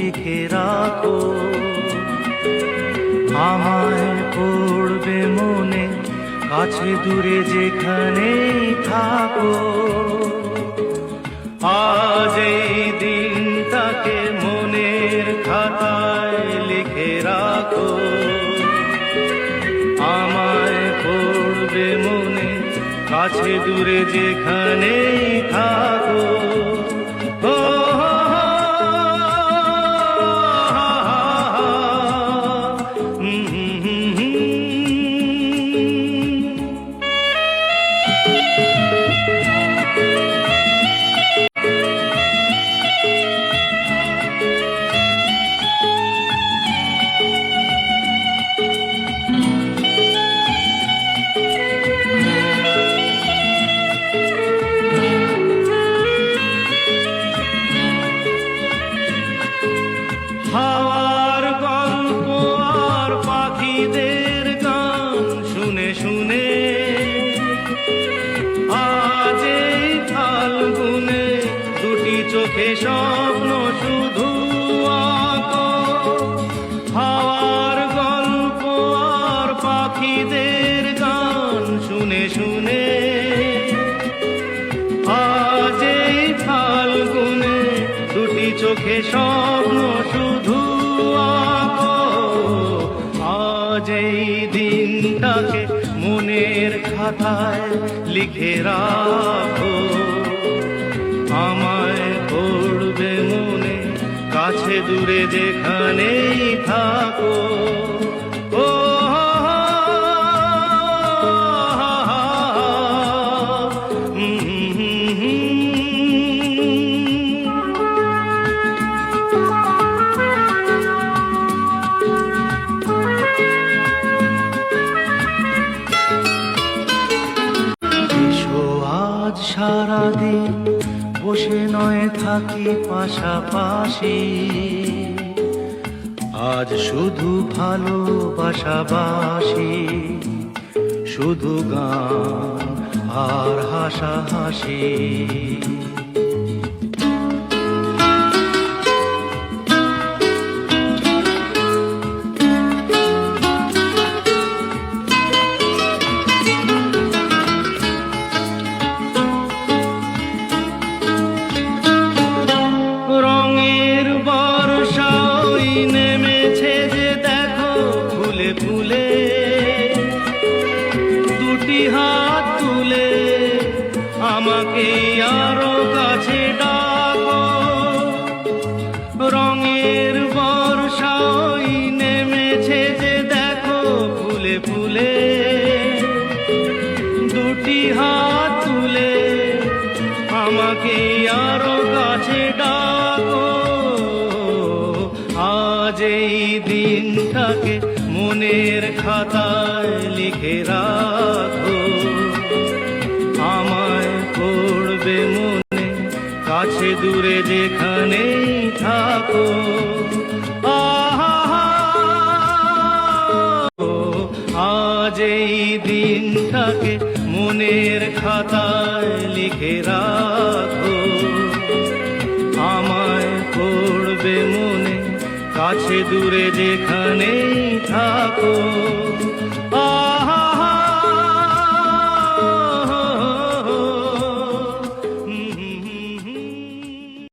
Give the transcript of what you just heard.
লিখে রাখো। আমায় পড়বে মনে, কাছে দূরে যেখানেই থাকো। আজ এই দিনটাকে মনের খাতায় লিখে রাখো। আমায় পড়বে মনে, কাছে দূরে যেখানেই থাকো। হাওয়ার গল্প আর পাখিদের গান শুনে শুনে আজ এই ফাল্গুনে দুটি চোখে স্বপ্ন শুধু আঁকো। হাওয়ার গল্প আর পাখিদের গান শুনে শুনে আজ এই ফাল্গুনে দুটি চোখে স্বপ্ন শুধু আঁকো। আজ এই দিনটাকে মনের খাতায় লিখে রাখো। আমায় পড়বে মনে, কাছে দূরে যেখানেই থাকো। ও সারাদিন বসে নয় থাকি পাশাপাশি। আজ শুধু ভালোবাসাবাসি, শুধু গান আর হাসাহাসি। রঙের বর্ষা ওই নেমেছে যে দেখো ফুলে ফুলে। দুটি হাত তুলে আমাকে আরো কাছে ডাকো। রঙের বর্ষা ওই নেমেছে যে দেখো ফুলে ফুলে। দুটি হাত তুলে আমাকে আরো কাছে ডাকো। আজ এই দিনটাকে মনের খাতায় লিখে রাখো। আমায় পড়বে মনে, কাছে দূরে যেখানেই থাকো। আজ এই দিনটাকে মনের খাতায় লিখে রাখো। আমায় পড়বে মনে, কাছে দূরে যেখানেই থাকো। আহা